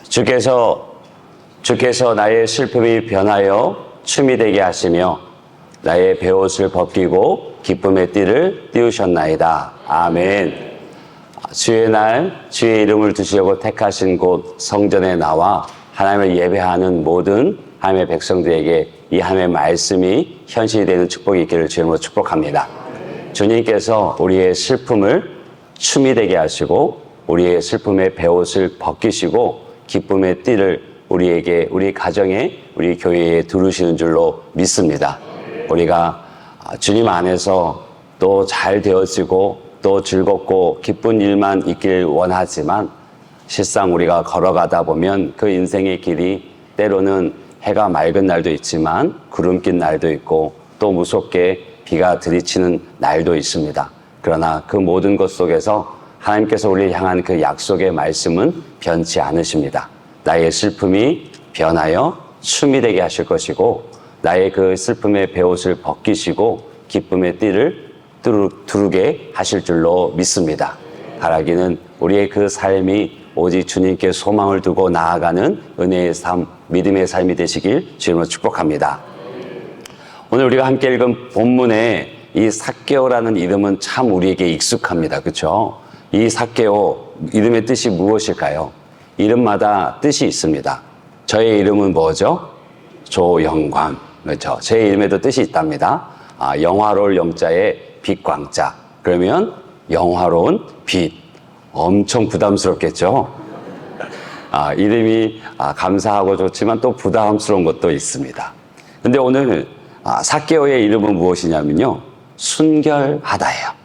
주께서 나의 슬픔이 변하여 춤이 되게 하시며 나의 베옷을 벗기고 기쁨의 띠를 띄우셨나이다. 아멘. 주의 날 주의 이름을 두시려고 택하신 곳 성전에 나와 하나님을 예배하는 모든 하나님의 백성들에게 이 하나님의 말씀이 현실이 되는 축복이 있기를 주님으로 축복합니다. 주님께서 우리의 슬픔을 춤이 되게 하시고 우리의 슬픔의 베옷을 벗기시고 기쁨의 띠를 우리에게, 우리 가정에, 우리 교회에 두르시는 줄로 믿습니다. 우리가 주님 안에서 또 잘 되어지고 또 즐겁고 기쁜 일만 있길 원하지만 실상 우리가 걸어가다 보면 그 인생의 길이 때로는 해가 맑은 날도 있지만 구름 낀 날도 있고 또 무섭게 비가 들이치는 날도 있습니다. 그러나 그 모든 것 속에서 하나님께서 우리를 향한 그 약속의 말씀은 변치 않으십니다. 나의 슬픔이 변하여 춤이 되게 하실 것이고 나의 그 슬픔의 베옷을 벗기시고 기쁨의 띠를 두르게 하실 줄로 믿습니다. 바라기는 우리의 그 삶이 오직 주님께 소망을 두고 나아가는 은혜의 삶, 믿음의 삶이 되시길 주님으로 축복합니다. 오늘 우리가 함께 읽은 본문에 이 삭개오라는 이름은 참 우리에게 익숙합니다. 그렇죠? 이 삭개오, 이름의 뜻이 무엇일까요? 이름마다 뜻이 있습니다. 저의 이름은 뭐죠? 조영광. 그렇죠? 제 이름에도 뜻이 있답니다. 영화로울 영자에 빛광자. 그러면 영화로운 빛. 엄청 부담스럽겠죠? 이름이 감사하고 좋지만 또 부담스러운 것도 있습니다. 근데 오늘 삭개오의 이름은 무엇이냐면요. 순결하다예요.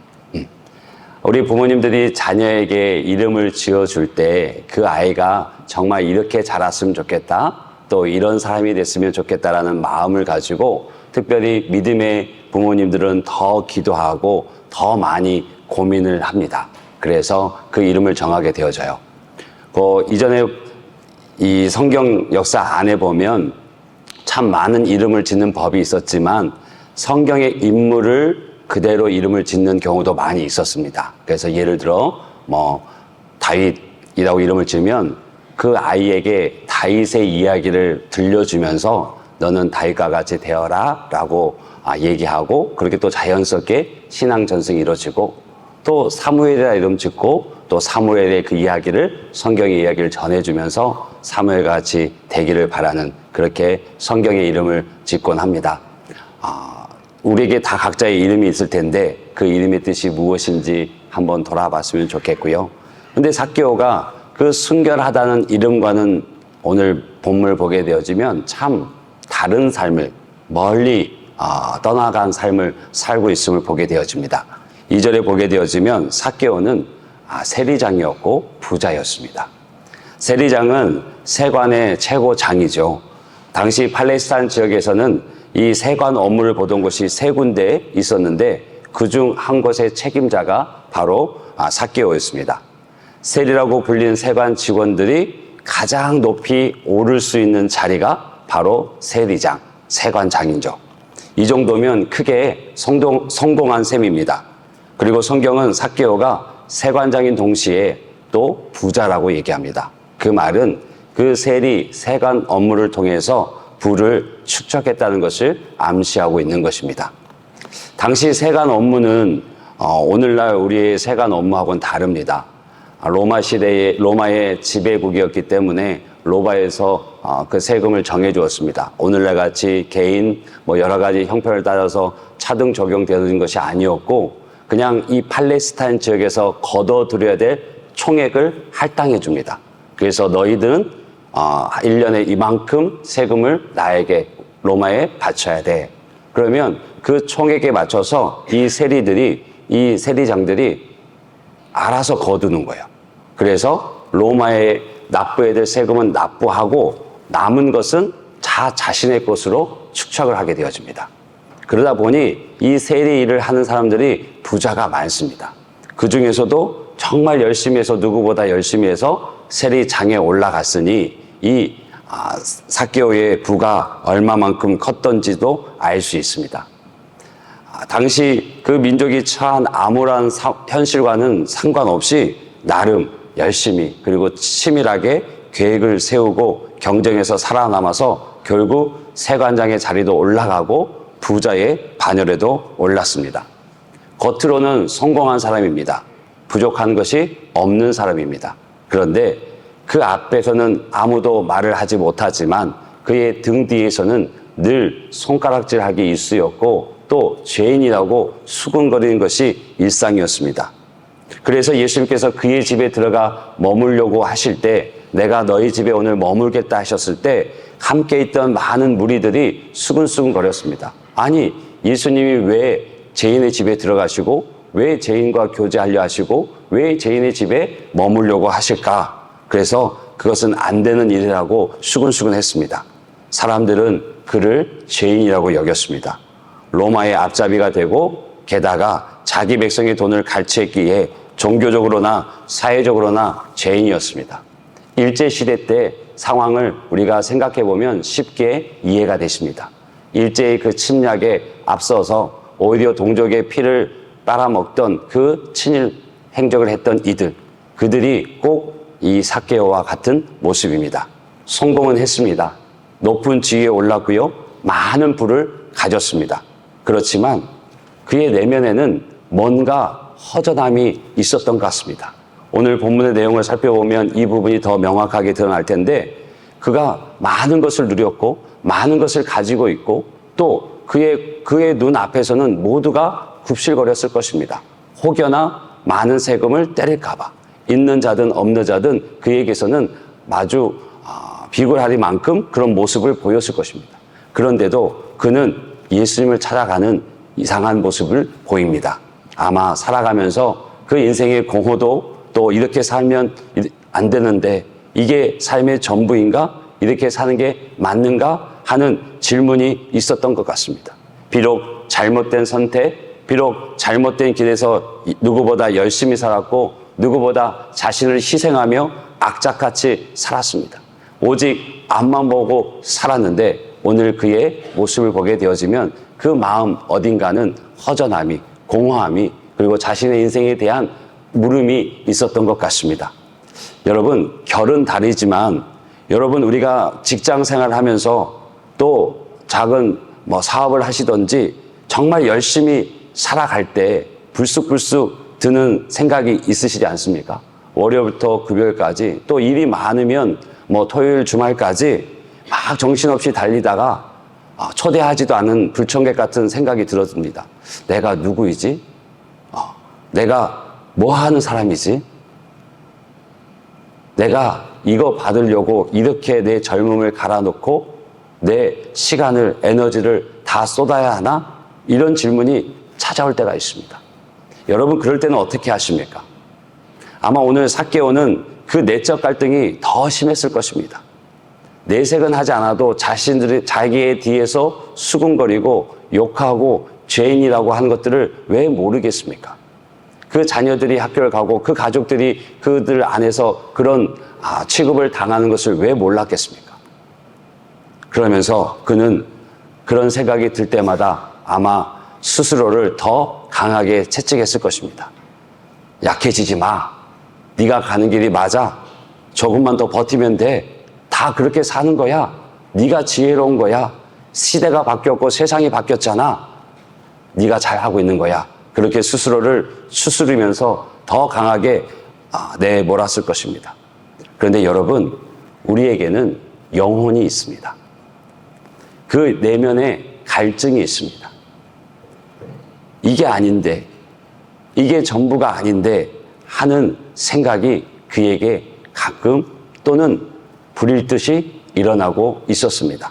우리 부모님들이 자녀에게 이름을 지어줄 때 그 아이가 정말 이렇게 자랐으면 좋겠다, 또 이런 사람이 됐으면 좋겠다라는 마음을 가지고 특별히 믿음의 부모님들은 더 기도하고 더 많이 고민을 합니다. 그래서 그 이름을 정하게 되어져요. 이전에 이 성경 역사 안에 보면 참 많은 이름을 짓는 법이 있었지만 성경의 인물을 그대로 이름을 짓는 경우도 많이 있었습니다. 그래서 예를 들어 다윗이라고 이름을 지으면 그 아이에게 다윗의 이야기를 들려주면서 너는 다윗과 같이 되어라 라고 얘기하고 그렇게 또 자연스럽게 신앙 전승이 이루어지고 또 사무엘이라 이름 짓고 또 사무엘의 그 이야기를 성경의 이야기를 전해주면서 사무엘과 같이 되기를 바라는 그렇게 성경의 이름을 짓곤 합니다. 우리에게 다 각자의 이름이 있을 텐데 그 이름의 뜻이 무엇인지 한번 돌아봤으면 좋겠고요. 근데 삭개오가 그 순결하다는 이름과는 오늘 본문을 보게 되어지면 참 다른 삶을 멀리 떠나간 삶을 살고 있음을 보게 되어집니다. 2절에 보게 되어지면 삭개오는 세리장이었고 부자였습니다. 세리장은 세관의 최고장이죠. 당시 팔레스타인 지역에서는 이 세관 업무를 보던 곳이 세 군데 있었는데 그중 한 곳의 책임자가 바로 삭개오였습니다. 세리라고 불리는 세관 직원들이 가장 높이 오를 수 있는 자리가 바로 세리장, 세관장이죠. 이 정도면 크게 성공한 셈입니다. 그리고 성경은 삭개오가 세관장인 동시에 또 부자라고 얘기합니다. 그 말은 그 세관 업무를 통해서 부를 축적했다는 것을 암시하고 있는 것입니다. 당시 세관 업무는 오늘날 우리의 세관 업무하고는 다릅니다. 로마 시대의 로마의 지배국이었기 때문에 로마에서 그 세금을 정해 주었습니다. 오늘날 같이 개인 여러 가지 형편을 따라서 차등 적용되는 것이 아니었고 그냥 이 팔레스타인 지역에서 거둬들여야 될 총액을 할당해 줍니다. 그래서 너희들은 1년에 이만큼 세금을 나에게 로마에 바쳐야 돼. 그러면 그 총액에 맞춰서 이 세리장들이 알아서 거두는 거예요. 그래서 로마에 납부해야 될 세금은 납부하고 남은 것은 자신의 것으로 축적을 하게 되어집니다. 그러다 보니 이 세리 일을 하는 사람들이 부자가 많습니다. 그 중에서도 정말 열심히 해서 누구보다 열심히 해서 세리장에 올라갔으니 이 삭개오의 부가 얼마만큼 컸던지도 알 수 있습니다. 당시 그 민족이 처한 암울한 현실과는 상관없이 나름 열심히 그리고 치밀하게 계획을 세우고 경쟁에서 살아남아서 결국 세관장의 자리도 올라가고 부자의 반열에도 올랐습니다. 겉으로는 성공한 사람입니다. 부족한 것이 없는 사람입니다. 그런데 그 앞에서는 아무도 말을 하지 못하지만 그의 등 뒤에서는 늘 손가락질하기 일쑤였고 또 죄인이라고 수군거리는 것이 일상이었습니다. 그래서 예수님께서 그의 집에 들어가 머물려고 하실 때 내가 너희 집에 오늘 머물겠다 하셨을 때 함께 있던 많은 무리들이 수근수근거렸습니다. 아니, 예수님이 왜 죄인의 집에 들어가시고 왜 죄인과 교제하려 하시고 왜 죄인의 집에 머물려고 하실까? 그래서 그것은 안 되는 일이라고 수근수근했습니다. 사람들은 그를 죄인이라고 여겼습니다. 로마의 앞잡이가 되고 게다가 자기 백성의 돈을 갈취했기에 종교적으로나 사회적으로나 죄인이었습니다. 일제시대 때 상황을 우리가 생각해 보면 쉽게 이해가 되십니다. 일제의 그 침략에 앞서서 오히려 동족의 피를 빨아먹던 그 친일 행적을 했던 그들이 꼭 이 삭개오와 같은 모습입니다. 성공은 했습니다. 높은 지위에 올랐고요. 많은 부를 가졌습니다. 그렇지만 그의 내면에는 뭔가 허전함이 있었던 것 같습니다. 오늘 본문의 내용을 살펴보면 이 부분이 더 명확하게 드러날 텐데 그가 많은 것을 누렸고 많은 것을 가지고 있고 또 그의 눈 앞에서는 모두가 굽실거렸을 것입니다. 혹여나 많은 세금을 때릴까 봐 있는 자든 없는 자든 그에게서는 마주 비굴하리만큼 그런 모습을 보였을 것입니다. 그런데도 그는 예수님을 찾아가는 이상한 모습을 보입니다. 아마 살아가면서 그 인생의 공허도 또 이렇게 살면 안 되는데 이게 삶의 전부인가? 이렇게 사는 게 맞는가? 하는 질문이 있었던 것 같습니다. 비록 잘못된 선택, 비록 잘못된 길에서 누구보다 열심히 살았고 누구보다 자신을 희생하며 악착같이 살았습니다. 오직 앞만 보고 살았는데 오늘 그의 모습을 보게 되어지면 그 마음 어딘가는 허전함이, 공허함이 그리고 자신의 인생에 대한 물음이 있었던 것 같습니다. 여러분, 결은 다르지만 여러분 우리가 직장 생활을 하면서 또 작은 사업을 하시든지 정말 열심히 살아갈 때 불쑥불쑥 드는 생각이 있으시지 않습니까? 월요일부터 금요일까지 또 일이 많으면 토요일 주말까지 막 정신없이 달리다가 초대하지도 않은 불청객 같은 생각이 들어집니다. 내가 누구이지? 내가 뭐 하는 사람이지? 내가 이거 받으려고 이렇게 내 젊음을 갈아놓고 내 시간을, 에너지를 다 쏟아야 하나? 이런 질문이 찾아올 때가 있습니다. 여러분 그럴 때는 어떻게 하십니까? 아마 오늘 삭개오는 그 내적 갈등이 더 심했을 것입니다. 내색은 하지 않아도 자신들이 자기의 뒤에서 수군거리고 욕하고 죄인이라고 하는 것들을 왜 모르겠습니까? 그 자녀들이 학교를 가고 그 가족들이 그들 안에서 그런 취급을 당하는 것을 왜 몰랐겠습니까? 그러면서 그는 그런 생각이 들 때마다 아마 스스로를 더 강하게 채찍했을 것입니다. 약해지지 마. 네가 가는 길이 맞아. 조금만 더 버티면 돼. 다 그렇게 사는 거야. 네가 지혜로운 거야. 시대가 바뀌었고 세상이 바뀌었잖아. 네가 잘하고 있는 거야. 그렇게 스스로를 추스리면서 더 강하게 내몰았을 것입니다. 그런데 여러분, 우리에게는 영혼이 있습니다. 그 내면에 갈증이 있습니다. 이게 아닌데, 이게 전부가 아닌데 하는 생각이 그에게 가끔 또는 불일듯이 일어나고 있었습니다.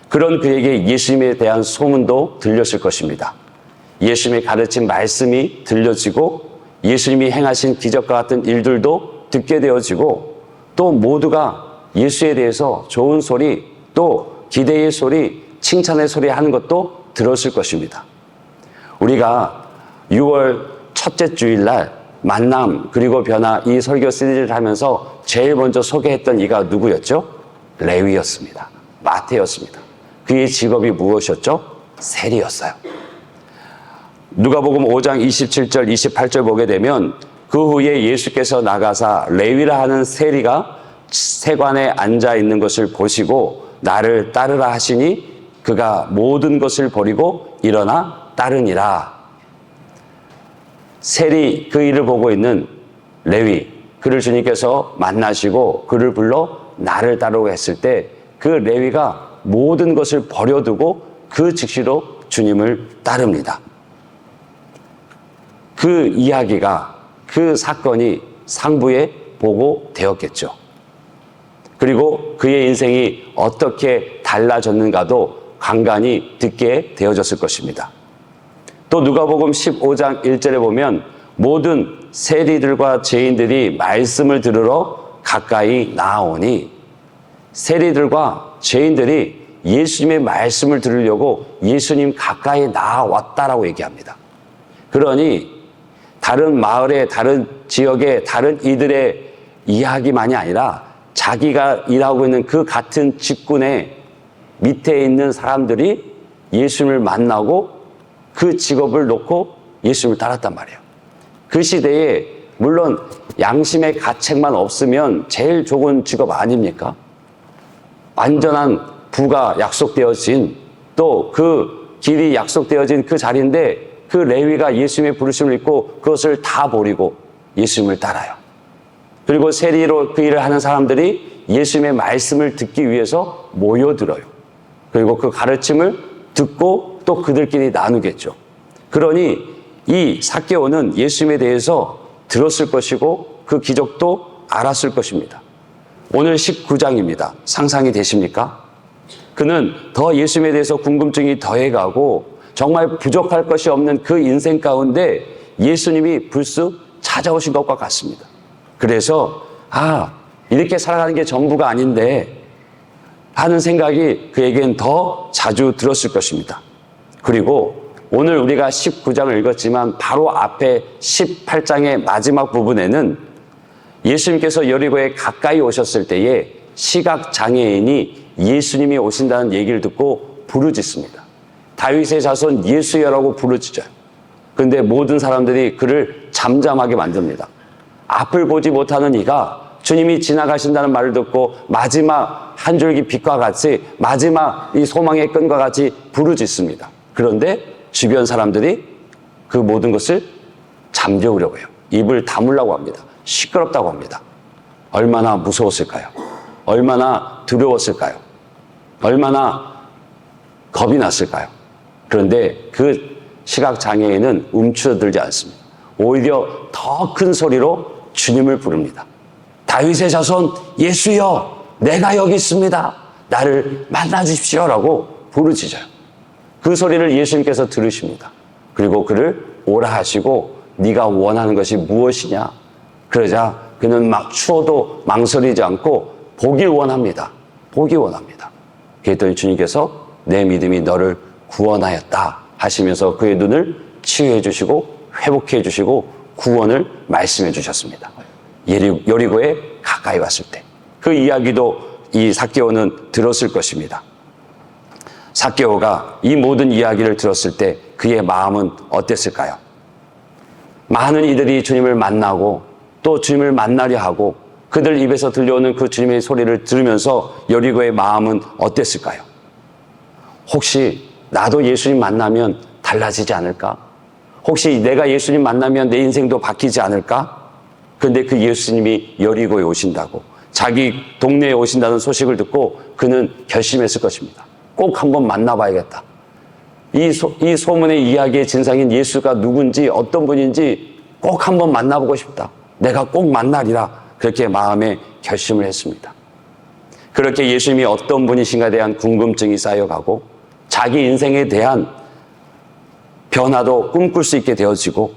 그런 그에게 예수님에 대한 소문도 들렸을 것입니다. 예수님의 가르친 말씀이 들려지고 예수님이 행하신 기적과 같은 일들도 듣게 되어지고 또 모두가 예수에 대해서 좋은 소리 또 기대의 소리, 칭찬의 소리 하는 것도 들었을 것입니다. 우리가 6월 첫째 주일날 만남 그리고 변화 이 설교 시리즈를 하면서 제일 먼저 소개했던 이가 누구였죠? 레위였습니다. 마태였습니다. 그의 직업이 무엇이었죠? 세리였어요. 누가복음 5장 27절 28절 보게 되면 그 후에 예수께서 나가사 레위라 하는 세리가 세관에 앉아 있는 것을 보시고 나를 따르라 하시니 그가 모든 것을 버리고 일어나 따르니라. 세리 그 일을 보고 있는 레위, 그를 주님께서 만나시고 그를 불러 나를 따르고 했을 때 그 레위가 모든 것을 버려두고 그 즉시로 주님을 따릅니다. 그 이야기가, 그 사건이 상부에 보고되었겠죠. 그리고 그의 인생이 어떻게 달라졌는가도 간간히 듣게 되어졌을 것입니다. 또 누가복음 15장 1절에 보면 모든 세리들과 죄인들이 말씀을 들으러 가까이 나아오니, 세리들과 죄인들이 예수님의 말씀을 들으려고 예수님 가까이 나아왔다라고 얘기합니다. 그러니 다른 마을의, 다른 지역의, 다른 이들의 이야기만이 아니라 자기가 일하고 있는 그 같은 직군의 밑에 있는 사람들이 예수님을 만나고 그 직업을 놓고 예수님을 따랐단 말이에요. 그 시대에 물론 양심의 가책만 없으면 제일 좋은 직업 아닙니까? 완전한 부가 약속되어진, 또 그 길이 약속되어진 그 자리인데 그 레위가 예수님의 부르심을 입고 그것을 다 버리고 예수님을 따라요. 그리고 세리로 그 일을 하는 사람들이 예수님의 말씀을 듣기 위해서 모여들어요. 그리고 그 가르침을 듣고 또 그들끼리 나누겠죠. 그러니 이 삭개오는 예수님에 대해서 들었을 것이고 그 기적도 알았을 것입니다. 오늘 19장입니다. 상상이 되십니까? 그는 더 예수님에 대해서 궁금증이 더해가고 정말 부족할 것이 없는 그 인생 가운데 예수님이 불쑥 찾아오신 것과 같습니다. 그래서 이렇게 살아가는 게 전부가 아닌데 하는 생각이 그에겐 더 자주 들었을 것입니다. 그리고 오늘 우리가 19장을 읽었지만 바로 앞에 18장의 마지막 부분에는 예수님께서 여리고에 가까이 오셨을 때에 시각장애인이 예수님이 오신다는 얘기를 듣고 부르짖습니다. 다윗의 자손 예수여라고 부르짖어요. 그런데 모든 사람들이 그를 잠잠하게 만듭니다. 앞을 보지 못하는 이가 주님이 지나가신다는 말을 듣고 마지막 한 줄기 빛과 같이, 마지막 이 소망의 끈과 같이 부르짖습니다. 그런데 주변 사람들이 그 모든 것을 잠재우려고 해요. 입을 다물라고 합니다. 시끄럽다고 합니다. 얼마나 무서웠을까요? 얼마나 두려웠을까요? 얼마나 겁이 났을까요? 그런데 그 시각장애인은 움츠러들지 않습니다. 오히려 더 큰 소리로 주님을 부릅니다. 다윗의 자손 예수여, 내가 여기 있습니다. 나를 만나주십시오라고 부르짖어요. 그 소리를 예수님께서 들으십니다. 그리고 그를 오라 하시고 네가 원하는 것이 무엇이냐? 그러자 그는 막 추워도 망설이지 않고 보길 원합니다. 보기 원합니다. 그랬더니 주님께서 내 믿음이 너를 구원하였다 하시면서 그의 눈을 치유해 주시고 회복해 주시고 구원을 말씀해 주셨습니다. 여리고에 가까이 왔을 때 그 이야기도 이 삭개오는 들었을 것입니다. 삭개오가 이 모든 이야기를 들었을 때 그의 마음은 어땠을까요? 많은 이들이 주님을 만나고 또 주님을 만나려 하고 그들 입에서 들려오는 그 주님의 소리를 들으면서 여리고의 마음은 어땠을까요? 혹시 나도 예수님 만나면 달라지지 않을까? 혹시 내가 예수님 만나면 내 인생도 바뀌지 않을까? 그런데 그 예수님이 여리고에 오신다고, 자기 동네에 오신다는 소식을 듣고 그는 결심했을 것입니다. 꼭 한번 만나봐야겠다. 이 소문의 이야기의 진상인 예수가 누군지 어떤 분인지 꼭 한번 만나보고 싶다. 내가 꼭 만나리라. 그렇게 마음에 결심을 했습니다. 그렇게 예수님이 어떤 분이신가에 대한 궁금증이 쌓여가고 자기 인생에 대한 변화도 꿈꿀 수 있게 되어지고,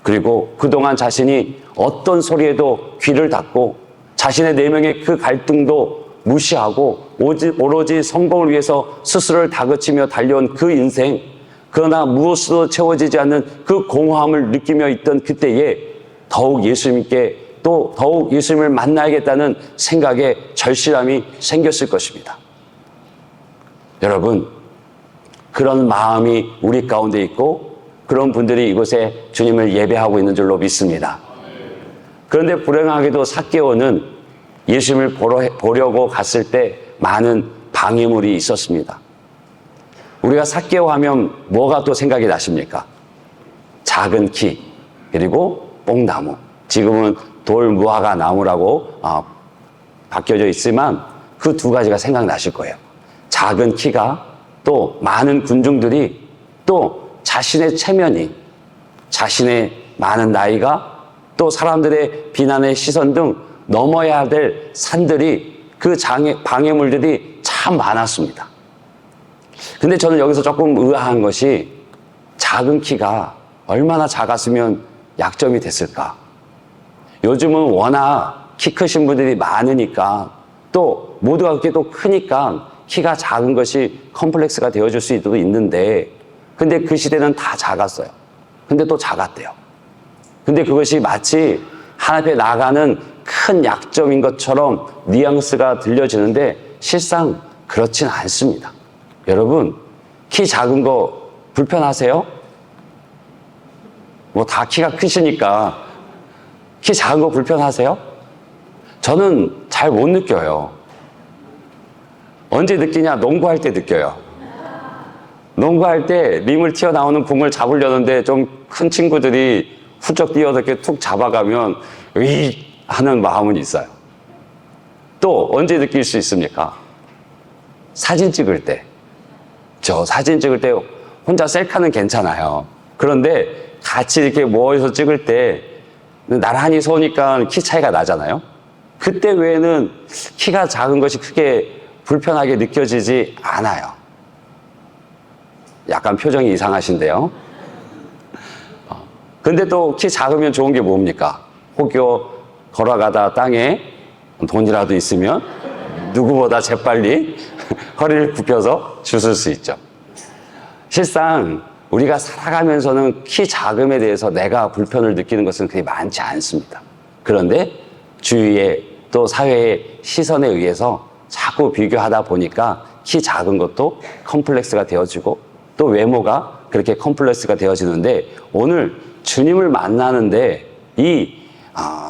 그리고 그동안 자신이 어떤 소리에도 귀를 닫고 자신의 내면의 그 갈등도 무시하고 오로지 성공을 위해서 스스로를 다그치며 달려온 그 인생, 그러나 무엇으로 채워지지 않는 그 공허함을 느끼며 있던 그때에 더욱 예수님께 또 더욱 예수님을 만나야겠다는 생각에 절실함이 생겼을 것입니다. 여러분, 그런 마음이 우리 가운데 있고 그런 분들이 이곳에 주님을 예배하고 있는 줄로 믿습니다. 그런데 불행하게도 삭개오는 예수님을 보려고 갔을 때 많은 방해물이 있었습니다. 우리가 삭개오 하면 뭐가 또 생각이 나십니까? 작은 키, 그리고 뽕나무. 지금은 돌무화과 나무라고 바뀌어져 있지만 그 두 가지가 생각나실 거예요. 작은 키가, 또 많은 군중들이, 또 자신의 체면이, 자신의 많은 나이가, 또 사람들의 비난의 시선 등 넘어야 될 산들이, 그 방해물들이 참 많았습니다. 근데 저는 여기서 조금 의아한 것이, 작은 키가 얼마나 작았으면 약점이 됐을까? 요즘은 워낙 키 크신 분들이 많으니까, 또 모두가 그렇게 또 크니까 키가 작은 것이 컴플렉스가 되어줄 수도 있는데, 근데 그 시대는 다 작았어요. 근데 또 작았대요. 근데 그것이 마치 하나님 앞에 나가는 큰 약점인 것처럼 뉘앙스가 들려지는데 실상 그렇진 않습니다. 여러분, 키 작은 거 불편하세요? 뭐 다 키가 크시니까 키 작은 거 불편하세요? 저는 잘 못 느껴요. 언제 느끼냐? 농구할 때 느껴요. 농구할 때 림을 튀어나오는 공을 잡으려는데 좀 큰 친구들이 훌쩍 뛰어서 이렇게 툭 잡아가면 으이 하는 마음은 있어요. 또 언제 느낄 수 있습니까? 사진 찍을 때. 저 사진 찍을 때 혼자 셀카는 괜찮아요. 그런데 같이 이렇게 모여서 찍을 때 나란히 서니까 키 차이가 나잖아요. 그때 외에는 키가 작은 것이 크게 불편하게 느껴지지 않아요. 약간 표정이 이상하신데요. 근데 또 키 작으면 좋은 게 뭡니까? 혹여 걸어가다 땅에 돈이라도 있으면 누구보다 재빨리 허리를 굽혀서 주술 수 있죠. 실상 우리가 살아가면서는 키 작음에 대해서 내가 불편을 느끼는 것은 그리 많지 않습니다. 그런데 주위에 또 사회의 시선에 의해서 자꾸 비교하다 보니까 키 작은 것도 컴플렉스가 되어지고, 또 외모가 그렇게 컴플렉스가 되어지는데, 오늘 주님을 만나는데 이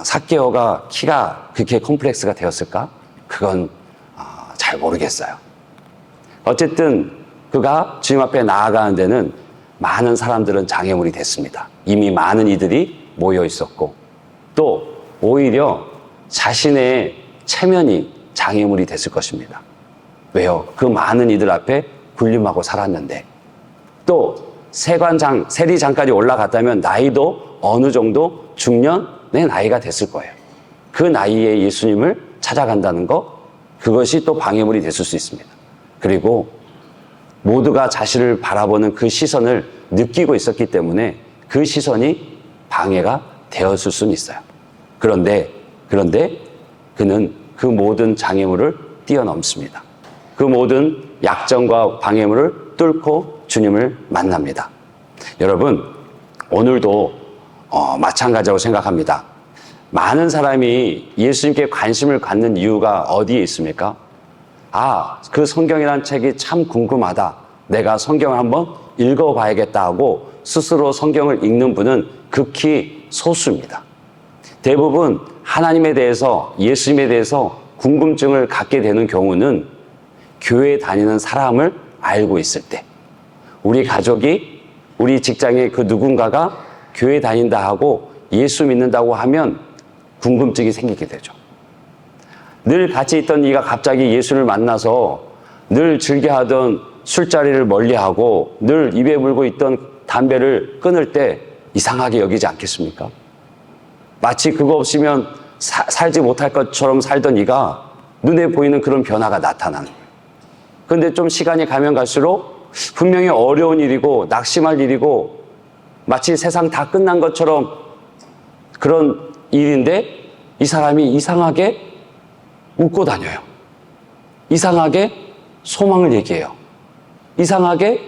삭개오가 키가 그렇게 컴플렉스가 되었을까? 그건 잘 모르겠어요. 어쨌든 그가 주님 앞에 나아가는 데는 많은 사람들은 장애물이 됐습니다. 이미 많은 이들이 모여 있었고, 또 오히려 자신의 체면이 장애물이 됐을 것입니다. 왜요? 그 많은 이들 앞에 군림하고 살았는데, 또 세리장까지 올라갔다면 나이도 어느 정도 중년의 나이가 됐을 거예요. 그 나이에 예수님을 찾아간다는 것, 그것이 또 방해물이 됐을 수 있습니다. 그리고 모두가 자신을 바라보는 그 시선을 느끼고 있었기 때문에 그 시선이 방해가 되었을 수는 있어요. 그런데 그는 그 모든 장애물을 뛰어넘습니다. 그 모든 약점과 방해물을 뚫고 주님을 만납니다. 여러분, 오늘도 마찬가지라고 생각합니다. 많은 사람이 예수님께 관심을 갖는 이유가 어디에 있습니까? 그 성경이라는 책이 참 궁금하다. 내가 성경을 한번 읽어봐야겠다 하고 스스로 성경을 읽는 분은 극히 소수입니다. 대부분 하나님에 대해서, 예수님에 대해서 궁금증을 갖게 되는 경우는 교회에 다니는 사람을 알고 있을 때, 우리 가족이, 우리 직장의 그 누군가가 교회 다닌다 하고 예수 믿는다고 하면 궁금증이 생기게 되죠. 늘 같이 있던 이가 갑자기 예수를 만나서 늘 즐겨하던 술자리를 멀리하고 늘 입에 물고 있던 담배를 끊을 때 이상하게 여기지 않겠습니까? 마치 그거 없으면 살지 못할 것처럼 살던 이가 눈에 보이는 그런 변화가 나타나는 거예요. 그런데 좀 시간이 가면 갈수록 분명히 어려운 일이고 낙심할 일이고 마치 세상 다 끝난 것처럼 그런 일인데, 이 사람이 이상하게 웃고 다녀요. 이상하게 소망을 얘기해요. 이상하게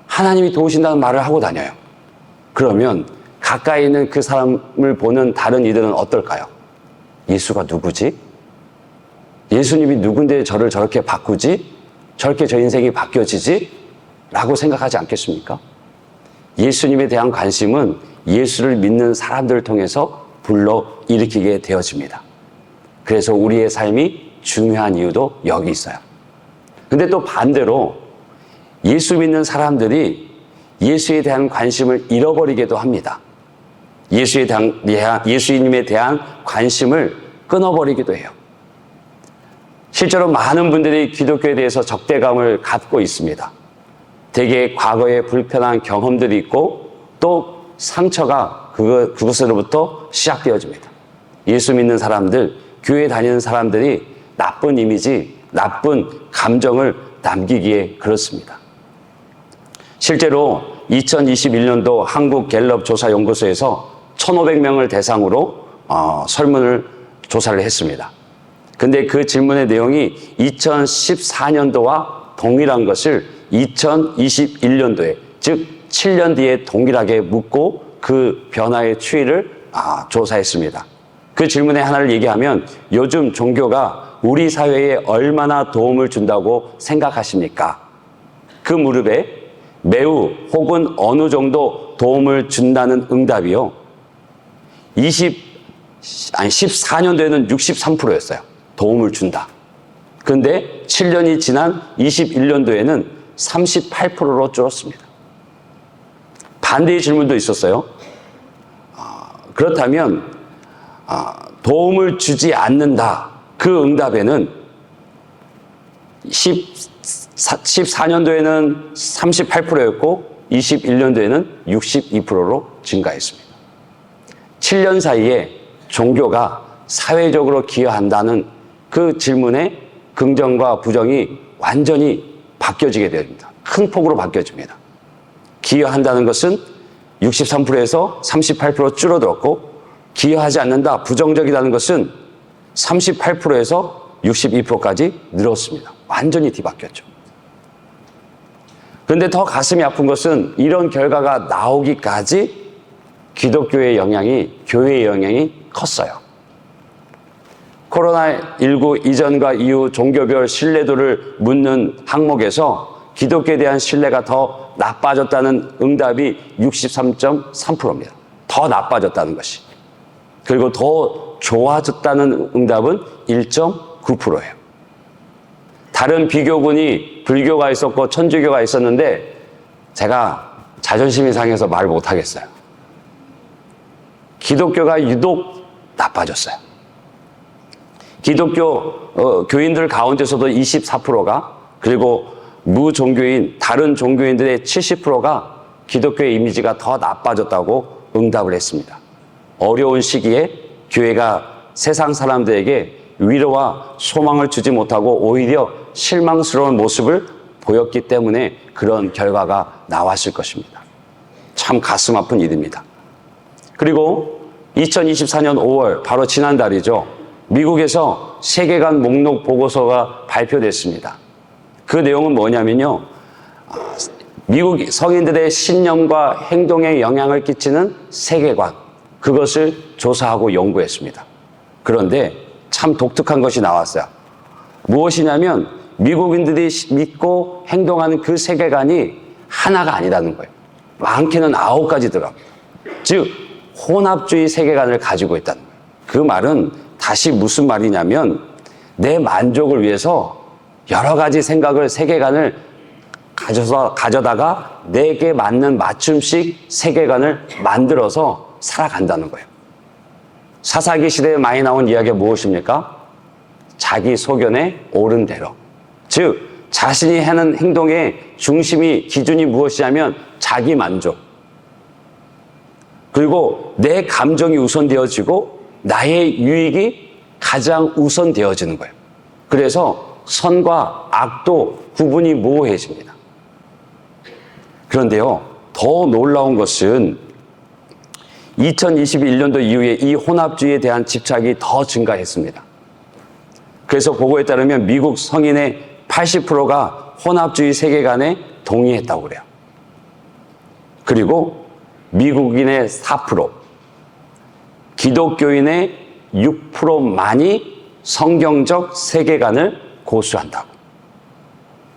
하나님이 도우신다는 말을 하고 다녀요. 그러면 가까이 있는 그 사람을 보는 다른 이들은 어떨까요? 예수가 누구지? 예수님이 누군데 저를 저렇게 바꾸지? 저렇게 저 인생이 바뀌어지지? 라고 생각하지 않겠습니까? 예수님에 대한 관심은 예수를 믿는 사람들을 통해서 불러일으키게 되어집니다. 그래서 우리의 삶이 중요한 이유도 여기 있어요. 근데 또 반대로 예수 믿는 사람들이 예수에 대한 관심을 잃어버리기도 합니다. 예수님에 대한 관심을 끊어버리기도 해요. 실제로 많은 분들이 기독교에 대해서 적대감을 갖고 있습니다. 대개 과거에 불편한 경험들이 있고 또 상처가 그것으로부터 시작되어집니다. 예수 믿는 사람들, 교회 다니는 사람들이 나쁜 이미지, 나쁜 감정을 남기기에 그렇습니다. 실제로 2021년도 한국갤럽조사연구소에서 1,500명을 대상으로 설문을 조사를 했습니다. 근데 그 질문의 내용이 2014년도와 동일한 것을 2021년도에, 즉 7년 뒤에 동일하게 묻고 그 변화의 추이를 조사했습니다. 그 질문의 하나를 얘기하면 요즘 종교가 우리 사회에 얼마나 도움을 준다고 생각하십니까? 그 무렵에 매우 혹은 어느 정도 도움을 준다는 응답이요. 14년도에는 63%였어요. 도움을 준다. 그런데 7년이 지난 21년도에는 38%로 줄었습니다. 반대의 질문도 있었어요. 그렇다면 도움을 주지 않는다. 그 응답에는 14년도에는 38%였고 21년도에는 62%로 증가했습니다. 7년 사이에 종교가 사회적으로 기여한다는 그 질문의 긍정과 부정이 완전히 바뀌어지게 됩니다. 큰 폭으로 바뀌어집니다. 기여한다는 것은 63%에서 38% 줄어들었고, 기여하지 않는다, 부정적이라는 것은 38%에서 62%까지 늘었습니다. 완전히 뒤바뀌었죠. 그런데 더 가슴이 아픈 것은 이런 결과가 나오기까지 기독교의 영향이, 교회의 영향이 컸어요. 코로나19 이전과 이후 종교별 신뢰도를 묻는 항목에서 기독교에 대한 신뢰가 더 나빠졌다는 응답이 63.3%입니다. 더 나빠졌다는 것이. 그리고 더 좋아졌다는 응답은 1.9%예요. 다른 비교군이 불교가 있었고 천주교가 있었는데 제가 자존심이 상해서 말 못하겠어요. 기독교가 유독 나빠졌어요. 기독교 교인들 가운데서도 24%가, 그리고 무종교인 다른 종교인들의 70%가 기독교의 이미지가 더 나빠졌다고 응답을 했습니다. 어려운 시기에 교회가 세상 사람들에게 위로와 소망을 주지 못하고 오히려 실망스러운 모습을 보였기 때문에 그런 결과가 나왔을 것입니다. 참 가슴 아픈 일입니다. 그리고 2024년 5월, 바로 지난달이죠. 미국에서 세계관 목록 보고서가 발표됐습니다. 그 내용은 뭐냐면요. 미국 성인들의 신념과 행동에 영향을 끼치는 세계관, 그것을 조사하고 연구했습니다. 그런데 참 독특한 것이 나왔어요. 무엇이냐면 미국인들이 믿고 행동하는 그 세계관이 하나가 아니라는 거예요. 많게는 9가지 들어갑니다. 즉 혼합주의 세계관을 가지고 있다는 거예요. 그 말은 다시 무슨 말이냐면 내 만족을 위해서 여러 가지 생각을, 세계관을 가져다가 내게 맞는 맞춤식 세계관을 만들어서 살아간다는 거예요. 사사기 시대에 많이 나온 이야기가 무엇입니까? 자기 소견에 옳은 대로. 즉 자신이 하는 행동의 중심이, 기준이 무엇이냐면 자기 만족. 그리고 내 감정이 우선되어지고 나의 유익이 가장 우선되어지는 거예요. 그래서 선과 악도 구분이 모호해집니다. 그런데요, 더 놀라운 것은 2021년도 이후에 이 혼합주의에 대한 집착이 더 증가했습니다. 그래서 보고에 따르면 미국 성인의 80%가 혼합주의 세계관에 동의했다고 그래요. 그리고 미국인의 4%, 기독교인의 6%만이 성경적 세계관을 고수한다고.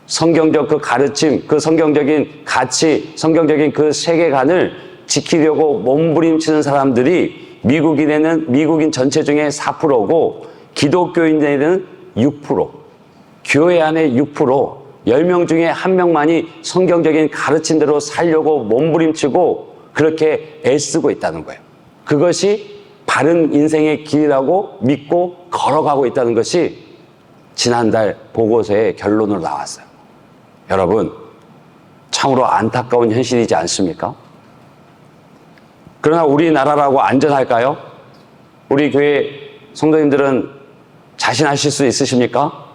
성경적 그 가르침, 그 성경적인 가치, 성경적인 그 세계관을 지키려고 몸부림치는 사람들이 미국인 전체 중에 4%고 기독교인들은 6%, 교회 안에 6%, 10명 중에 1명만이 성경적인 가르침대로 살려고 몸부림치고 그렇게 애쓰고 있다는 거예요. 그것이 바른 인생의 길이라고 믿고 걸어가고 있다는 것이 지난달 보고서의 결론으로 나왔어요. 여러분, 참으로 안타까운 현실이지 않습니까? 그러나 우리나라라고 안전할까요? 우리 교회 성도님들은 자신하실 수 있으십니까?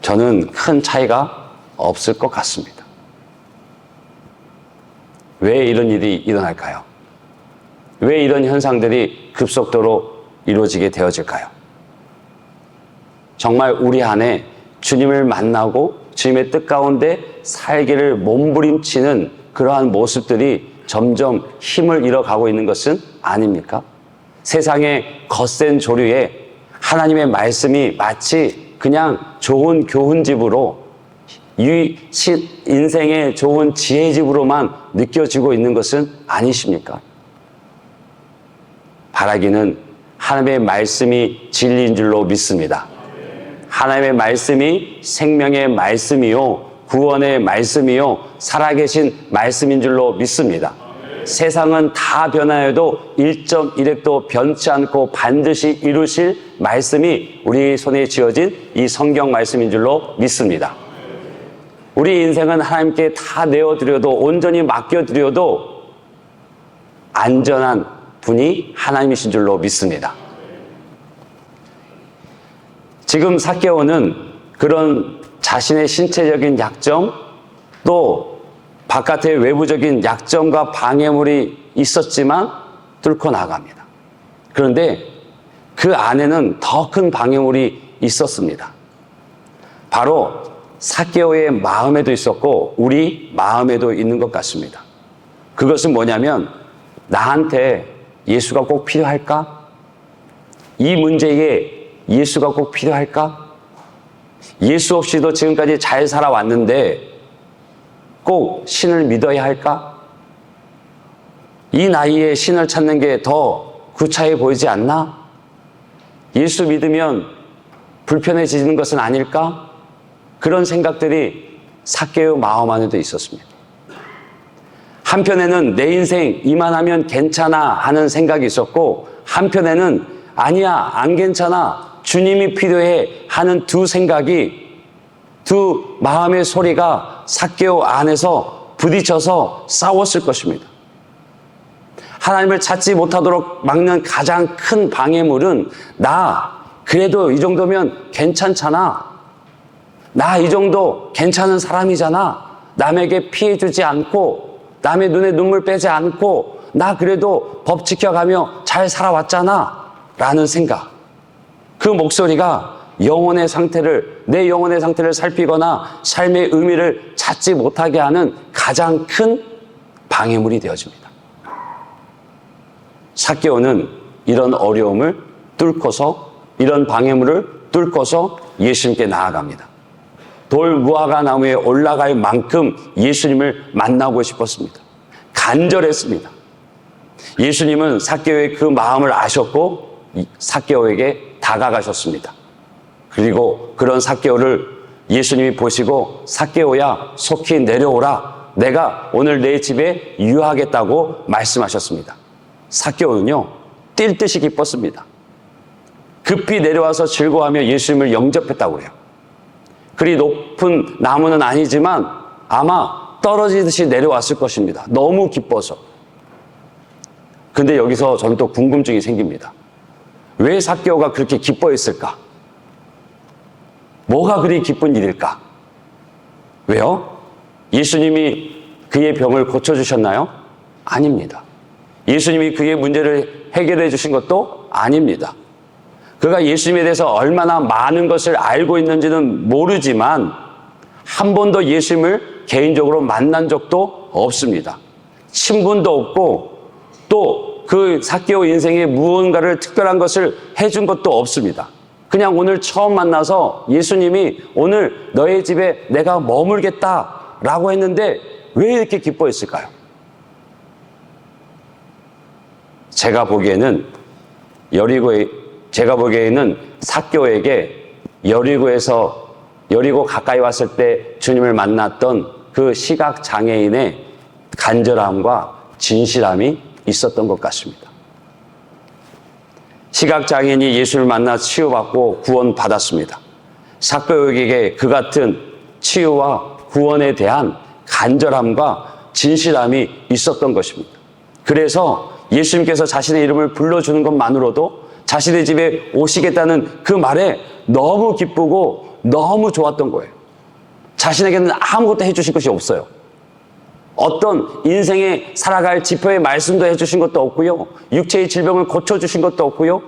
저는 큰 차이가 없을 것 같습니다. 왜 이런 일이 일어날까요? 왜 이런 현상들이 급속도로 이루어지게 되어질까요? 정말 우리 안에 주님을 만나고 주님의 뜻 가운데 살기를 몸부림치는 그러한 모습들이 점점 힘을 잃어가고 있는 것은 아닙니까? 세상의 거센 조류에 하나님의 말씀이 마치 그냥 좋은 교훈집으로 인생의 좋은 지혜집으로만 느껴지고 있는 것은 아니십니까? 바라기는 하나님의 말씀이 진리인 줄로 믿습니다. 하나님의 말씀이 생명의 말씀이요, 구원의 말씀이요, 살아계신 말씀인 줄로 믿습니다. 세상은 다 변하여도 1.1획도 변치 않고 반드시 이루실 말씀이 우리 손에 쥐어진 이 성경 말씀인 줄로 믿습니다. 우리 인생은 하나님께 다 내어드려도, 온전히 맡겨드려도 안전한 분이 하나님이신 줄로 믿습니다. 지금 삭개오는 그런 자신의 신체적인 약점, 또 바깥의 외부적인 약점과 방해물이 있었지만 뚫고 나갑니다. 그런데 그 안에는 더 큰 방해물이 있었습니다. 바로 삭개오의 마음에도 있었고 우리 마음에도 있는 것 같습니다. 그것은 뭐냐면, 나한테 예수가 꼭 필요할까? 이 문제에 예수가 꼭 필요할까? 예수 없이도 지금까지 잘 살아왔는데 꼭 신을 믿어야 할까? 이 나이에 신을 찾는 게 더 구차해 보이지 않나? 예수 믿으면 불편해지는 것은 아닐까? 그런 생각들이 삭개오 마음 안에도 있었습니다. 한편에는 내 인생 이만하면 괜찮아 하는 생각이 있었고, 한편에는 아니야, 안 괜찮아, 주님이 필요해 하는 두 생각이, 두 마음의 소리가 삭개오 안에서 부딪혀서 싸웠을 것입니다. 하나님을 찾지 못하도록 막는 가장 큰 방해물은, 나 그래도 이 정도면 괜찮잖아, 나 이 정도 괜찮은 사람이잖아, 남에게 피해 주지 않고 남의 눈에 눈물 빼지 않고 나 그래도 법 지켜가며 잘 살아왔잖아 라는 생각, 그 목소리가 영혼의 상태를, 내 영혼의 상태를 살피거나 삶의 의미를 찾지 못하게 하는 가장 큰 방해물이 되어집니다. 삭개오는 이런 어려움을 뚫고서, 이런 방해물을 뚫고서 예수님께 나아갑니다. 돌 무화과 나무에 올라갈 만큼 예수님을 만나고 싶었습니다. 간절했습니다. 예수님은 삭개오의 그 마음을 아셨고 삭개오에게 다가가셨습니다. 그리고 그런 삭개오를 예수님이 보시고, 삭개오야 속히 내려오라, 내가 오늘 내 집에 유하겠다고 말씀하셨습니다. 삭개오는요 뛸 듯이 기뻤습니다. 급히 내려와서 즐거워하며 예수님을 영접했다고 해요. 그리 높은 나무는 아니지만 아마 떨어지듯이 내려왔을 것입니다. 너무 기뻐서. 근데 여기서 저는 또 궁금증이 생깁니다. 왜 삭개오가 그렇게 기뻐했을까? 뭐가 그리 기쁜 일일까? 왜요? 예수님이 그의 병을 고쳐주셨나요? 아닙니다. 예수님이 그의 문제를 해결해 주신 것도 아닙니다. 그가 예수님에 대해서 얼마나 많은 것을 알고 있는지는 모르지만 한 번도 예수님을 개인적으로 만난 적도 없습니다. 친분도 없고 또 그 삭개오 인생에 무언가를 특별한 것을 해준 것도 없습니다. 그냥 오늘 처음 만나서 예수님이 오늘 너의 집에 내가 머물겠다라고 했는데 왜 이렇게 기뻐했을까요? 제가 보기에는 여리고에 제가 보기에는 삭개오에게 여리고 가까이 왔을 때 주님을 만났던 그 시각 장애인의 간절함과 진실함이 있었던 것 같습니다. 시각 장애인이 예수를 만나 치유받고 구원받았습니다. 삭개오에게 그 같은 치유와 구원에 대한 간절함과 진실함이 있었던 것입니다. 그래서 예수님께서 자신의 이름을 불러주는 것만으로도 자신의 집에 오시겠다는 그 말에 너무 기쁘고 너무 좋았던 거예요. 자신에게는 아무것도 해주신 것이 없어요. 어떤 인생에 살아갈 지표의 말씀도 해주신 것도 없고요. 육체의 질병을 고쳐주신 것도 없고요.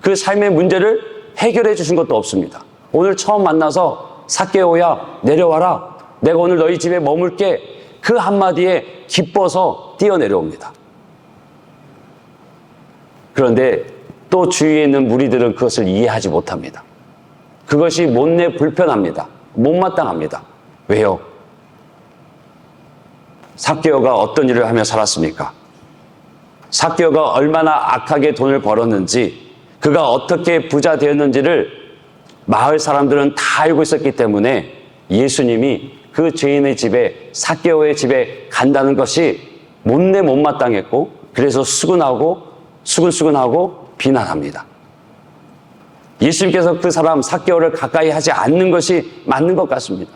그 삶의 문제를 해결해 주신 것도 없습니다. 오늘 처음 만나서 삭개오야 내려와라. 내가 오늘 너희 집에 머물게. 그 한마디에 기뻐서 뛰어내려옵니다. 그런데 또 주위에 있는 무리들은 그것을 이해하지 못합니다. 그것이 못내 불편합니다. 못마땅합니다. 왜요? 삭개오가 어떤 일을 하며 살았습니까? 삭개오가 얼마나 악하게 돈을 벌었는지, 그가 어떻게 부자 되었는지를 마을 사람들은 다 알고 있었기 때문에 예수님이 그 죄인의 집에, 삭개오의 집에 간다는 것이 못내 못마땅했고, 그래서 수근수근하고 비난합니다. 예수님께서 그 사람 삭개오를 가까이 하지 않는 것이 맞는 것 같습니다.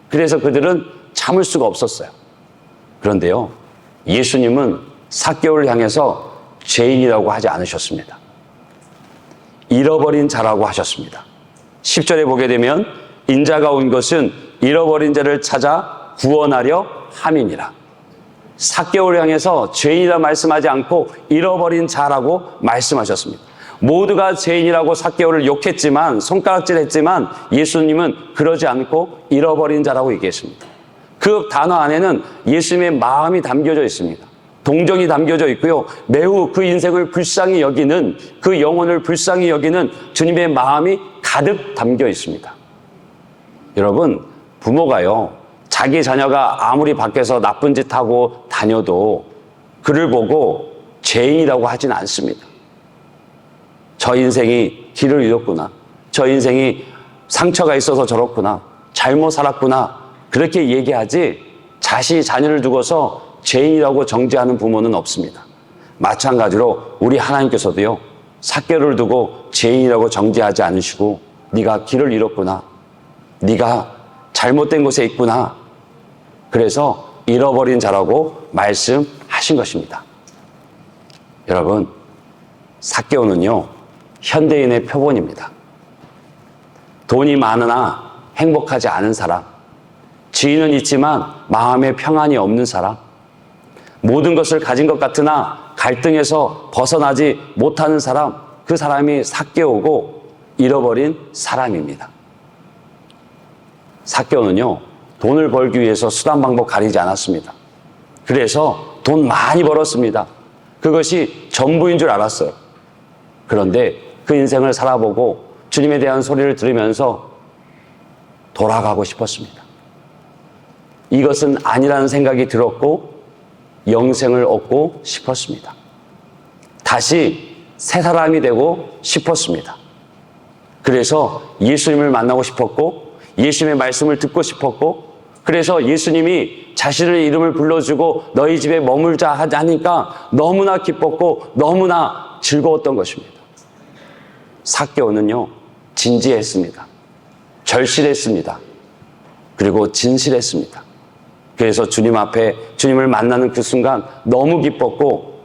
그래서 그들은 참을 수가 없었어요. 그런데요, 예수님은 삭개오를 향해서 죄인이라고 하지 않으셨습니다. 잃어버린 자라고 하셨습니다. 10절에 보게 되면 인자가 온 것은 잃어버린 자를 찾아 구원하려 함이니라. 삭개오를 향해서 죄인이라 말씀하지 않고 잃어버린 자라고 말씀하셨습니다. 모두가 죄인이라고 삭개오를 욕했지만, 손가락질했지만 예수님은 그러지 않고 잃어버린 자라고 얘기했습니다. 그 단어 안에는 예수님의 마음이 담겨져 있습니다. 동정이 담겨져 있고요. 매우 그 인생을 불쌍히 여기는, 그 영혼을 불쌍히 여기는 주님의 마음이 가득 담겨 있습니다. 여러분, 부모가요, 자기 자녀가 아무리 밖에서 나쁜 짓 하고 다녀도 그를 보고 죄인이라고 하진 않습니다. 저 인생이 길을 잃었구나. 저 인생이 상처가 있어서 저렇구나. 잘못 살았구나. 그렇게 얘기하지 자신이 자녀를 두고서 죄인이라고 정죄하는 부모는 없습니다. 마찬가지로 우리 하나님께서도요, 삭개오를 두고 죄인이라고 정죄하지 않으시고 네가 길을 잃었구나. 네가 잘못된 곳에 있구나. 그래서 잃어버린 자라고 말씀하신 것입니다. 여러분, 삭개오는요, 현대인의 표본입니다. 돈이 많으나 행복하지 않은 사람, 지위는 있지만 마음에 평안이 없는 사람, 모든 것을 가진 것 같으나 갈등에서 벗어나지 못하는 사람, 그 사람이 삭개오고 잃어버린 사람입니다. 삭개오는요, 돈을 벌기 위해서 수단 방법 가리지 않았습니다. 그래서 돈 많이 벌었습니다. 그것이 전부인 줄 알았어요. 그런데 그 인생을 살아보고 주님에 대한 소리를 들으면서 돌아가고 싶었습니다. 이것은 아니라는 생각이 들었고 영생을 얻고 싶었습니다. 다시 새 사람이 되고 싶었습니다. 그래서 예수님을 만나고 싶었고 예수님의 말씀을 듣고 싶었고, 그래서 예수님이 자신의 이름을 불러주고 너희 집에 머물자 하니까 너무나 기뻤고 너무나 즐거웠던 것입니다. 삭개오는요, 진지했습니다. 절실했습니다. 그리고 진실했습니다. 그래서 주님 앞에 주님을 만나는 그 순간 너무 기뻤고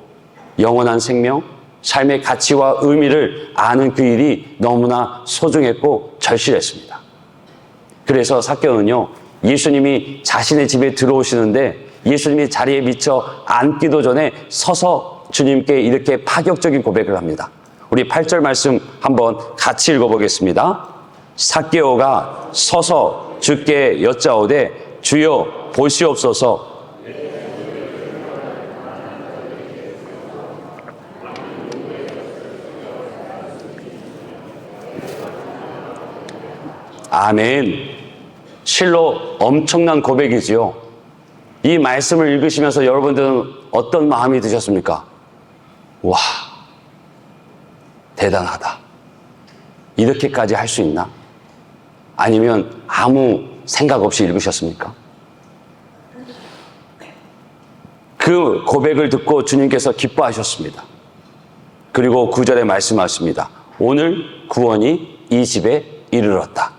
영원한 생명, 삶의 가치와 의미를 아는 그 일이 너무나 소중했고 절실했습니다. 그래서 삭개오는요, 예수님이 자신의 집에 들어오시는데 예수님이 자리에 미쳐 앉기도 전에 서서 주님께 이렇게 파격적인 고백을 합니다. 우리 8절 말씀 한번 같이 읽어보겠습니다. 삭개오가 서서 주께 여짜오되 주여 보시옵소서. 아멘. 실로 엄청난 고백이지요. 이 말씀을 읽으시면서 여러분들은 어떤 마음이 드셨습니까? 와, 대단하다. 이렇게까지 할 수 있나? 아니면 아무 생각 없이 읽으셨습니까? 그 고백을 듣고 주님께서 기뻐하셨습니다. 그리고 9절에 말씀하십니다. 오늘 구원이 이 집에 이르렀다.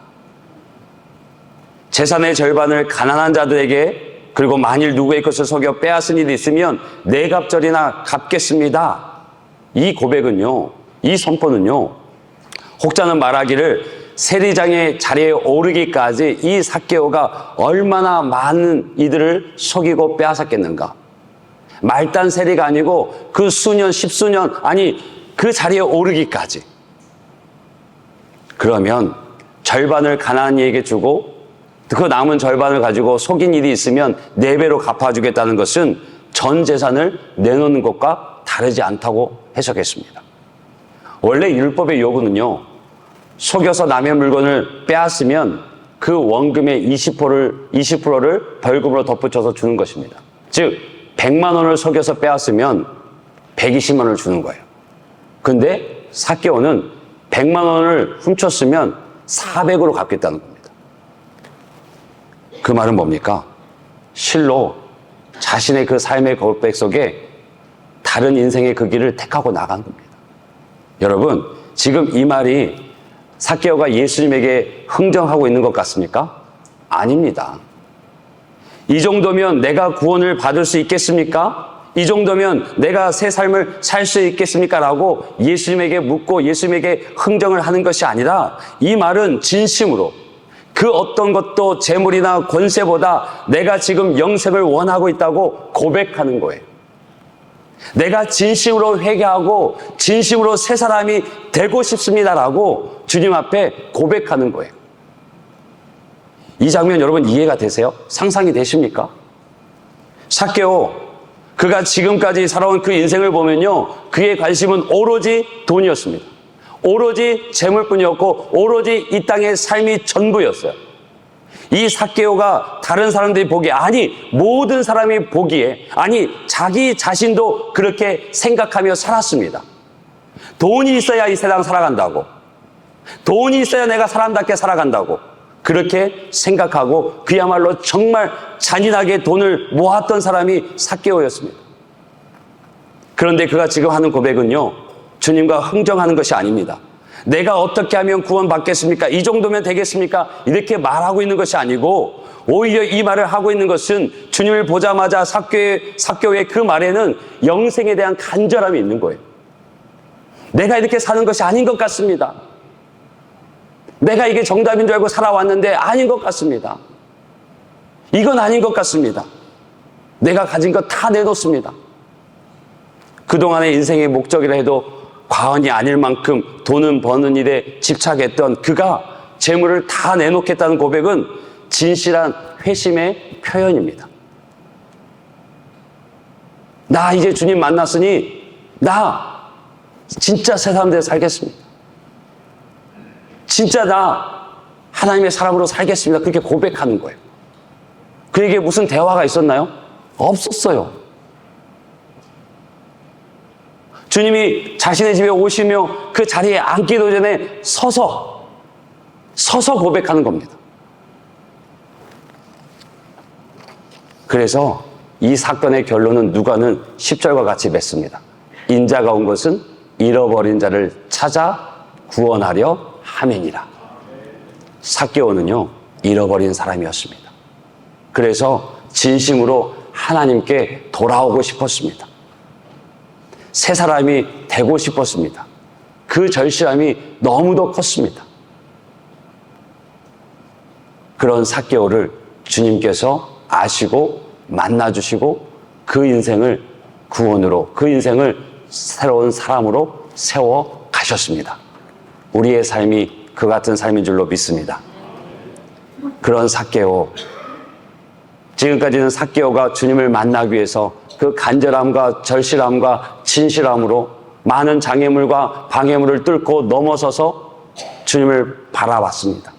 재산의 절반을 가난한 자들에게, 그리고 만일 누구의 것을 속여 빼앗은 일이 있으면 네 갑절이나 갚겠습니다. 이 고백은요, 이 선포는요, 혹자는 말하기를 세리장의 자리에 오르기까지 이 삭개오가 얼마나 많은 이들을 속이고 빼앗았겠는가. 말단 세리가 아니고 그 수년, 십수년, 아니 그 자리에 오르기까지. 그러면 절반을 가난한 이에게 주고 그 남은 절반을 가지고 속인 일이 있으면 4배로 갚아주겠다는 것은 전 재산을 내놓는 것과 다르지 않다고 해석했습니다. 원래 율법의 요구는요, 속여서 남의 물건을 빼앗으면 그 원금의 20%를 벌금으로 덧붙여서 주는 것입니다. 즉 100만 원을 속여서 빼앗으면 120만 원을 주는 거예요. 근데 삭개오는 100만 원을 훔쳤으면 400으로 갚겠다는 겁니다. 그 말은 뭡니까? 실로 자신의 그 삶의 고백 속에 다른 인생의 그 길을 택하고 나간 겁니다. 여러분, 지금 이 말이 삭개오가 예수님에게 흥정하고 있는 것 같습니까? 아닙니다. 이 정도면 내가 구원을 받을 수 있겠습니까? 이 정도면 내가 새 삶을 살 수 있겠습니까? 라고 예수님에게 묻고 예수님에게 흥정을 하는 것이 아니라 이 말은 진심으로 그 어떤 것도 재물이나 권세보다 내가 지금 영생을 원하고 있다고 고백하는 거예요. 내가 진심으로 회개하고 진심으로 새 사람이 되고 싶습니다라고 주님 앞에 고백하는 거예요. 이 장면 여러분 이해가 되세요? 상상이 되십니까? 삭개오, 그가 지금까지 살아온 그 인생을 보면요, 그의 관심은 오로지 돈이었습니다. 오로지 재물뿐이었고 오로지 이 땅의 삶이 전부였어요. 이 삭개오가 다른 사람들이 보기에, 아니 모든 사람이 보기에, 아니 자기 자신도 그렇게 생각하며 살았습니다. 돈이 있어야 이 세상 살아간다고, 돈이 있어야 내가 사람답게 살아간다고 그렇게 생각하고 그야말로 정말 잔인하게 돈을 모았던 사람이 삭개오였습니다. 그런데 그가 지금 하는 고백은요, 주님과 흥정하는 것이 아닙니다. 내가 어떻게 하면 구원받겠습니까? 이 정도면 되겠습니까? 이렇게 말하고 있는 것이 아니고 오히려 이 말을 하고 있는 것은 주님을 보자마자 삭개오의 그 말에는 영생에 대한 간절함이 있는 거예요. 내가 이렇게 사는 것이 아닌 것 같습니다. 내가 이게 정답인 줄 알고 살아왔는데 아닌 것 같습니다. 이건 아닌 것 같습니다. 내가 가진 것 다 내놓습니다. 그동안의 인생의 목적이라 해도 과언이 아닐 만큼 돈은 버는 일에 집착했던 그가 재물을 다 내놓겠다는 고백은 진실한 회심의 표현입니다. 나 이제 주님 만났으니 나 진짜 새 사람 되어 살겠습니다. 진짜 나 하나님의 사람으로 살겠습니다. 그렇게 고백하는 거예요. 그에게 무슨 대화가 있었나요? 없었어요. 주님이 자신의 집에 오시며 그 자리에 앉기도 전에 서서 고백하는 겁니다. 그래서 이 사건의 결론은 누가는 10절과 같이 맺습니다. 인자가 온 것은 잃어버린 자를 찾아 구원하려 함이니라. 삭개오는요, 잃어버린 사람이었습니다. 그래서 진심으로 하나님께 돌아오고 싶었습니다. 새 사람이 되고 싶었습니다. 그 절실함이 너무도 컸습니다. 그런 삭개오를 주님께서 아시고 만나주시고 그 인생을 구원으로, 그 인생을 새로운 사람으로 세워 가셨습니다. 우리의 삶이 그 같은 삶인 줄로 믿습니다. 그런 삭개오, 지금까지는 삭개오가 주님을 만나기 위해서 그 간절함과 절실함과 진실함으로 많은 장애물과 방해물을 뚫고 넘어서서 주님을 바라봤습니다.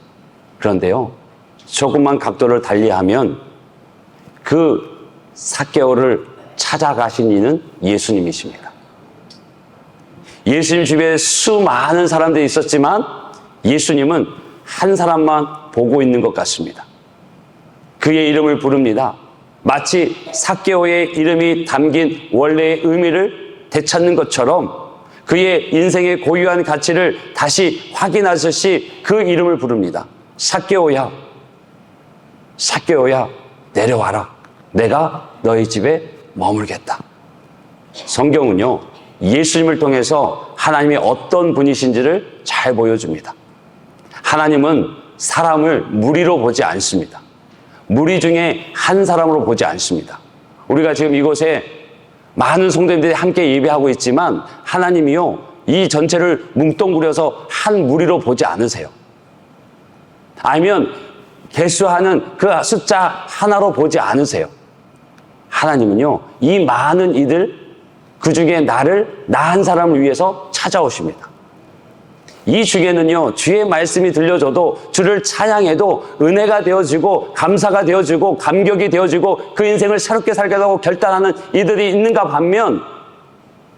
그런데요, 조금만 각도를 달리하면 그 삭개오를 찾아가신 이는 예수님이십니다. 예수님 주변에 수많은 사람들이 있었지만 예수님은 한 사람만 보고 있는 것 같습니다. 그의 이름을 부릅니다. 마치 삭개오의 이름이 담긴 원래의 의미를 되찾는 것처럼 그의 인생의 고유한 가치를 다시 확인하듯이 그 이름을 부릅니다. 삭개오야, 삭개오야, 내려와라. 내가 너희 집에 머물겠다. 성경은요, 예수님을 통해서 하나님이 어떤 분이신지를 잘 보여줍니다. 하나님은 사람을 무리로 보지 않습니다. 무리 중에 한 사람으로 보지 않습니다. 우리가 지금 이곳에 많은 성도님들이 함께 예배하고 있지만 하나님이요, 이 전체를 뭉뚱그려서 한 무리로 보지 않으세요. 아니면 개수하는 그 숫자 하나로 보지 않으세요. 하나님은요, 이 많은 이들, 그 중에 나 한 사람을 위해서 찾아오십니다. 이 중에는요, 주의 말씀이 들려줘도 주를 찬양해도 은혜가 되어지고 감사가 되어지고 감격이 되어지고 그 인생을 새롭게 살겠다고 결단하는 이들이 있는가 반면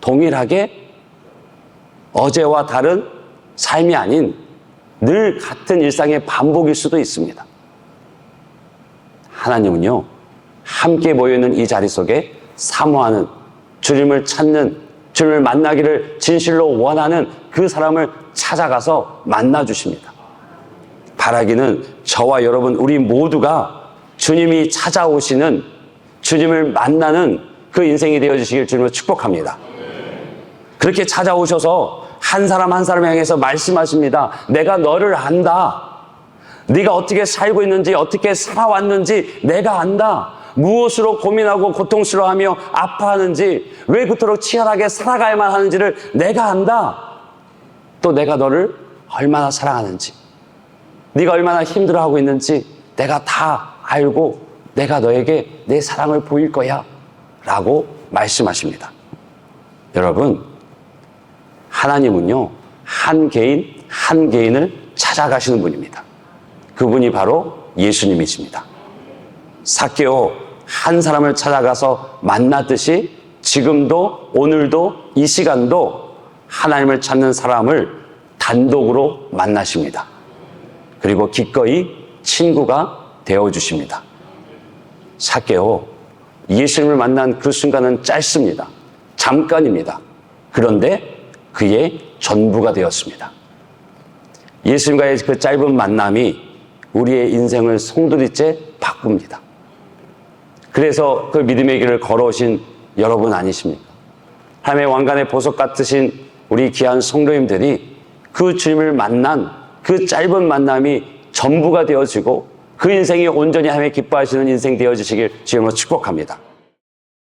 동일하게 어제와 다른 삶이 아닌 늘 같은 일상의 반복일 수도 있습니다. 하나님은요, 함께 모여있는 이 자리 속에 사모하는, 주님을 찾는, 주님을 만나기를 진실로 원하는 그 사람을 찾아가서 만나주십니다. 바라기는 저와 여러분 우리 모두가 주님이 찾아오시는, 주님을 만나는 그 인생이 되어주시길 주님을 축복합니다. 그렇게 찾아오셔서 한 사람 한 사람을 향해서 말씀하십니다. 내가 너를 안다. 네가 어떻게 살고 있는지, 어떻게 살아왔는지 내가 안다. 무엇으로 고민하고 고통스러워하며 아파하는지, 왜 그토록 치열하게 살아가야만 하는지를 내가 안다. 또 내가 너를 얼마나 사랑하는지, 네가 얼마나 힘들어하고 있는지 내가 다 알고 내가 너에게 내 사랑을 보일 거야 라고 말씀하십니다. 여러분, 하나님은요, 한 개인 한 개인을 찾아가시는 분입니다. 그분이 바로 예수님이십니다. 삭개오 한 사람을 찾아가서 만났듯이 지금도, 오늘도, 이 시간도 하나님을 찾는 사람을 단독으로 만나십니다. 그리고 기꺼이 친구가 되어주십니다. 삭개오, 예수님을 만난 그 순간은 짧습니다. 잠깐입니다. 그런데 그의 전부가 되었습니다. 예수님과의 그 짧은 만남이 우리의 인생을 송두리째 바꿉니다. 그래서 그 믿음의 길을 걸어오신 여러분 아니십니까? 하나님의 왕관의 보석 같으신 우리 귀한 성도님들이 그 주님을 만난 그 짧은 만남이 전부가 되어지고 그 인생이 온전히 하나님의 기뻐하시는 인생 되어지시길 주님으로 축복합니다.